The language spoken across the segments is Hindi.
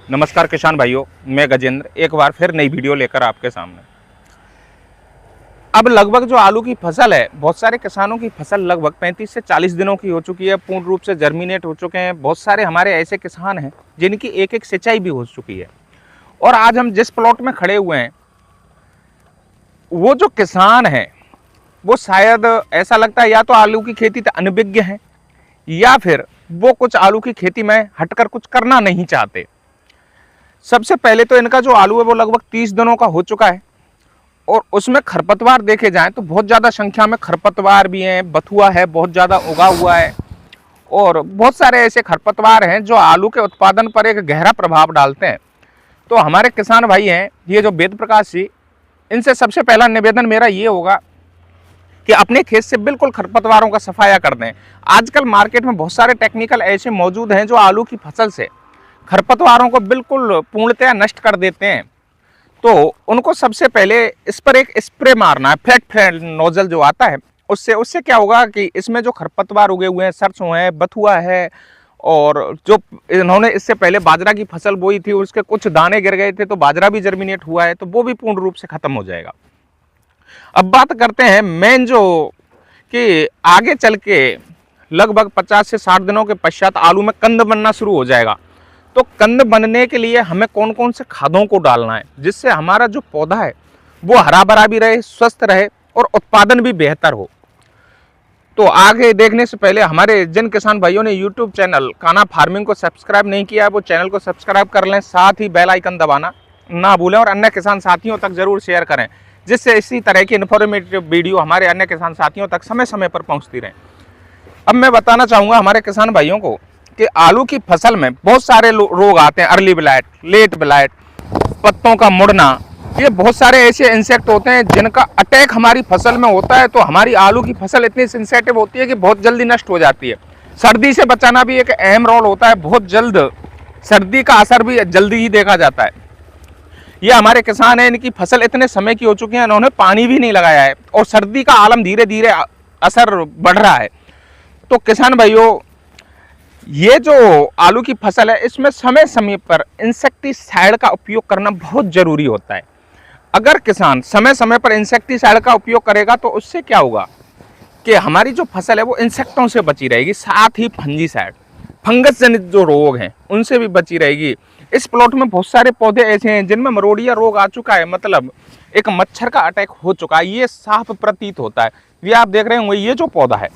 नमस्कार किसान भाइयों, मैं गजेंद्र एक बार फिर नई वीडियो लेकर आपके सामने। अब लगभग जो आलू की फसल है, बहुत सारे किसानों की फसल लगभग 35 से 40 दिनों की हो चुकी है, पूर्ण रूप से जर्मिनेट हो चुके हैं। बहुत सारे हमारे ऐसे किसान हैं जिनकी एक एक सिंचाई भी हो चुकी है। और आज हम जिस प्लॉट में खड़े हुए हैं, वो जो किसान है वो शायद ऐसा लगता है या तो आलू की खेती से अनभिज्ञ है या फिर वो कुछ आलू की खेती में हटकर कुछ करना नहीं चाहते। सबसे पहले तो इनका जो आलू है वो लगभग 30 दिनों का हो चुका है और उसमें खरपतवार देखे जाएं तो बहुत ज़्यादा संख्या में खरपतवार भी हैं, बथुआ है बहुत ज़्यादा उगा हुआ है और बहुत सारे ऐसे खरपतवार हैं जो आलू के उत्पादन पर एक गहरा प्रभाव डालते हैं। तो हमारे किसान भाई हैं ये जो वेद प्रकाश जी, इनसे सबसे पहला निवेदन मेरा ये होगा कि अपने खेत से बिल्कुल खरपतवारों का सफाया कर दें। आजकल मार्केट में बहुत सारे टेक्निकल ऐसे मौजूद हैं जो आलू की फसल से खरपतवारों को बिल्कुल पूर्णतया नष्ट कर देते हैं। तो उनको सबसे पहले इस पर एक स्प्रे मारना है, फैट नोजल जो आता है उससे क्या होगा कि इसमें जो खरपतवार उगे हुए हैं, सरसों है, बथुआ है और जो इन्होंने इससे पहले बाजरा की फसल बोई थी उसके कुछ दाने गिर गए थे तो बाजरा भी जर्मिनेट हुआ है, तो वो भी पूर्ण रूप से खत्म हो जाएगा। अब बात करते हैं मेन जो कि आगे चल के लगभग 50 से 60 दिनों के पश्चात आलू में कंद बनना शुरू हो जाएगा। तो कंद बनने के लिए हमें कौन कौन से खादों को डालना है जिससे हमारा जो पौधा है वो हरा भरा भी रहे, स्वस्थ रहे और उत्पादन भी बेहतर हो। तो आगे देखने से पहले हमारे जिन किसान भाइयों ने यूट्यूब चैनल कान्हा फार्मिंग को सब्सक्राइब नहीं किया है वो चैनल को सब्सक्राइब कर लें, साथ ही बेल आइकन दबाना ना भूलें और अन्य किसान साथियों तक जरूर शेयर करें जिससे इसी तरह की इन्फॉर्मेटिव वीडियो हमारे अन्य किसान साथियों तक समय समय पर पहुंचती रहे। अब मैं बताना चाहूँगा हमारे किसान भाइयों को कि आलू की फसल में बहुत सारे रोग आते हैं, अर्ली ब्लाइट, लेट ब्लाइट, पत्तों का मुड़ना, ये बहुत सारे ऐसे इंसेक्ट होते हैं जिनका अटैक हमारी फसल में होता है। तो हमारी आलू की फसल इतनी सेंसिटिव होती है कि बहुत जल्दी नष्ट हो जाती है। सर्दी से बचाना भी एक अहम रोल होता है, बहुत जल्द सर्दी का असर भी जल्दी ही देखा जाता है। ये हमारे किसान हैं, इनकी फसल इतने समय की हो चुकी है, इन्होंने पानी भी नहीं लगाया है और सर्दी का आलम धीरे धीरे असर बढ़ रहा है। तो किसान भाइयों, ये जो आलू की फसल है इसमें समय समय पर इंसेक्टिसाइड का उपयोग करना बहुत जरूरी होता है। अगर किसान समय समय पर इंसेक्टिसाइड का उपयोग करेगा तो उससे क्या होगा कि हमारी जो फसल है वो इंसेक्टों से बची रहेगी, साथ ही फंजीसाइड, फंगस जनित जो रोग हैं उनसे भी बची रहेगी। इस प्लॉट में बहुत सारे पौधे ऐसे हैं जिनमें मरोड़िया रोग आ चुका है, मतलब एक मच्छर का अटैक हो चुका है, ये साफ प्रतीत होता है। ये आप देख रहे होंगे, ये जो पौधा है,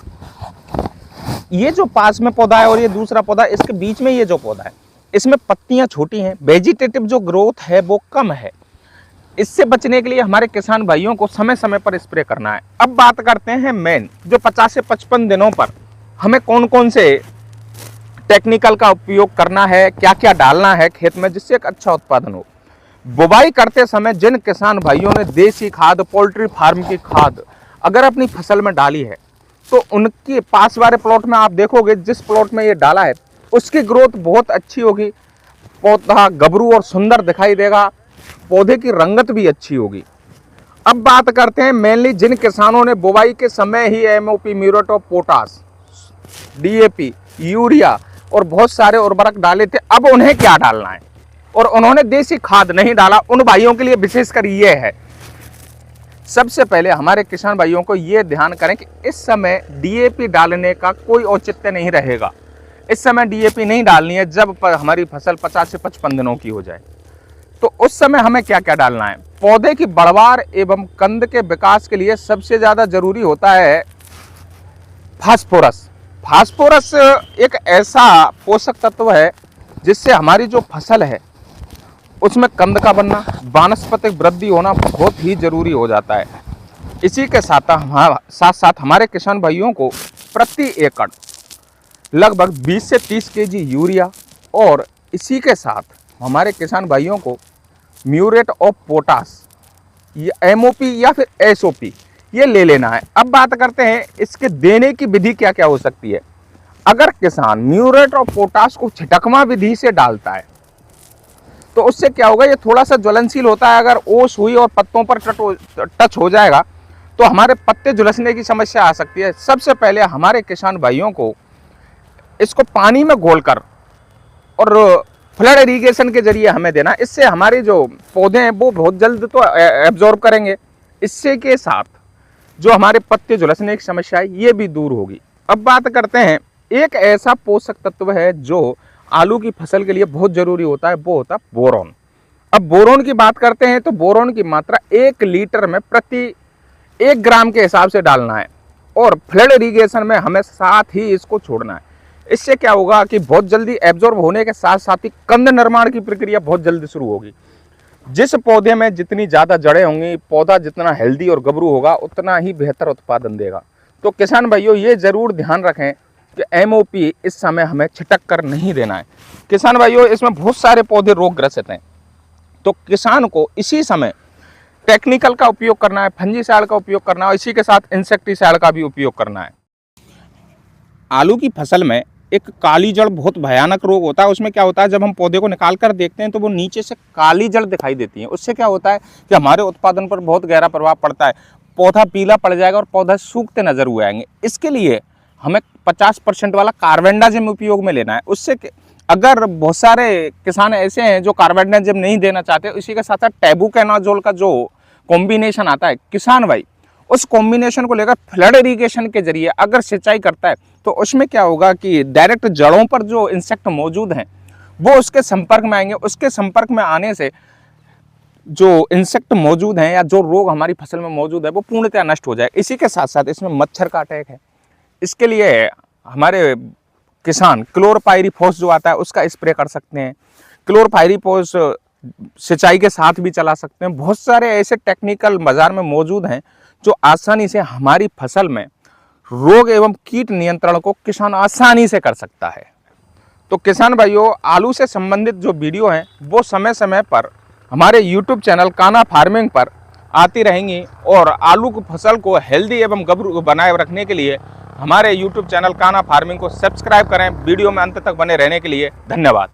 ये जो पास में पौधा है और ये दूसरा पौधा, इसके बीच में ये जो पौधा है इसमें पत्तियां छोटी हैं, वेजिटेटिव जो ग्रोथ है वो कम है। इससे बचने के लिए हमारे किसान भाइयों को समय समय पर स्प्रे करना है। अब बात करते हैं मेन जो 50 से 55 दिनों पर हमें कौन कौन से टेक्निकल का उपयोग करना है, क्या क्या डालना है खेत में जिससे एक अच्छा उत्पादन हो। बुवाई करते समय जिन किसान भाइयों ने देसी खाद, पोल्ट्री फार्म की खाद अगर अपनी फसल में डाली है तो उनके पास वाले प्लॉट में आप देखोगे जिस प्लॉट में ये डाला है उसकी ग्रोथ बहुत अच्छी होगी, पौधा गबरू और सुंदर दिखाई देगा, पौधे की रंगत भी अच्छी होगी। अब बात करते हैं मेनली जिन किसानों ने बुवाई के समय ही MOP, muriate of potash, DAP, urea और बहुत सारे उर्वरक डाले थे, अब उन्हें क्या डालना है और उन्होंने देसी खाद नहीं डाला, उन भाइयों के लिए विशेषकर ये है। सबसे पहले हमारे किसान भाइयों को ये ध्यान करें कि इस समय डीएपी डालने का कोई औचित्य नहीं रहेगा। इस समय डीएपी नहीं डालनी है जब हमारी फसल 50 से 55 दिनों की हो जाए। तो उस समय हमें क्या क्या डालना है? पौधे की बढ़वार एवं कंद के विकास के लिए सबसे ज्यादा जरूरी होता है फास्फोरस। फास्फोरस एक ऐसा पोषक तत्व है जिससे हमारी जो फसल है उसमें कंद का बनना, वानस्पतिक वृद्धि होना बहुत ही जरूरी हो जाता है। इसी के साथ साथ हमारे किसान भाइयों को प्रति एकड़ लगभग 20 से 30 केजी यूरिया और इसी के साथ हमारे किसान भाइयों को म्यूरेट ऑफ पोटाश या एमओपी या फिर एसओपी ये ले लेना है। अब बात करते हैं इसके देने की विधि क्या क्या हो सकती है। अगर किसान म्यूरेट ऑफ पोटाश को छिटकमा विधि से डालता है तो उससे क्या होगा, ये थोड़ा सा ज्वलनशील होता है, अगर ओस हुई और पत्तों पर टच हो जाएगा तो हमारे पत्ते झुलसने की समस्या आ सकती है। सबसे पहले हमारे किसान भाइयों को इसको पानी में घोलकर और फ्लड इरिगेशन के जरिए हमें देना, इससे हमारे जो पौधे हैं वो बहुत जल्द तो एब्जॉर्ब करेंगे। इससे के साथ जो हमारे पत्ते झुलसने की समस्या है ये भी दूर होगी। अब बात करते हैं, एक ऐसा पोषक तत्व है जो आलू की फसल के लिए बहुत जरूरी होता है, वो होता है बोरोन। अब बोरोन की बात करते हैं तो बोरोन की मात्रा 1 लीटर में प्रति 1 ग्राम के हिसाब से डालना है, और फ्लड इरिगेशन में हमें साथ ही इसको छोड़ना है। इससे क्या होगा कि बहुत जल्दी एब्जॉर्ब होने के साथ साथ ही कंद निर्माण की प्रक्रिया बहुत जल्दी शुरू होगी। जिस पौधे में जितनी ज़्यादा जड़ें होंगी, पौधा जितना हेल्दी और गबरू होगा, उतना ही बेहतर उत्पादन देगा। तो किसान भाइयों ये ज़रूर ध्यान रखें कि MOP इस समय हमें छिटक कर नहीं देना है। किसान भाइयों इसमें बहुत सारे पौधे रोगग्रसित हैं, तो किसान को इसी समय टेक्निकल का उपयोग करना है, फंजीसाइड का उपयोग करना है, और इसी के साथ इंसेक्टिसाइड का भी उपयोग करना है। आलू की फसल में एक काली जड़ बहुत भयानक रोग होता है। उसमें क्या होता है, जब हम पौधे को निकाल कर देखते हैं तो वो नीचे से काली जड़ दिखाई देती है। उससे क्या होता है कि हमारे उत्पादन पर बहुत गहरा प्रभाव पड़ता है, पौधा पीला पड़ जाएगा और पौधा सूखते नजर हुए आएंगे। इसके लिए हमें 50% वाला कार्बेंडाजिम उपयोग में लेना है। उससे अगर बहुत सारे किसान ऐसे हैं जो कार्बेंडाजिम नहीं देना चाहते, इसी के साथ साथ टेबुकेनाजोल का जो कॉम्बिनेशन आता है, किसान भाई उस कॉम्बिनेशन को लेकर फ्लड इरिगेशन के जरिए अगर सिंचाई करता है तो उसमें क्या होगा कि डायरेक्ट जड़ों पर जो इंसेक्ट मौजूद हैं वो उसके संपर्क में आएंगे। उसके संपर्क में आने से जो इंसेक्ट मौजूद हैं या जो रोग हमारी फसल में मौजूद है वो पूर्णतः नष्ट हो जाए। इसी के साथ साथ इसमें मच्छर का अटैक है, इसके लिए हमारे किसान क्लोरपाइरीफॉस जो आता है उसका स्प्रे कर सकते हैं। क्लोरपाइरीफॉस सिंचाई के साथ भी चला सकते हैं। बहुत सारे ऐसे टेक्निकल बाजार में मौजूद हैं जो आसानी से हमारी फसल में रोग एवं कीट नियंत्रण को किसान आसानी से कर सकता है। तो किसान भाइयों आलू से संबंधित जो वीडियो हैं वो समय समय पर हमारे YouTube चैनल कान्हा फार्मिंग पर आती रहेंगी, और आलू की फसल को हेल्दी एवं गबरू बनाए रखने के लिए हमारे YouTube चैनल कान्हा फार्मिंग को सब्सक्राइब करें। वीडियो में अंत तक बने रहने के लिए धन्यवाद।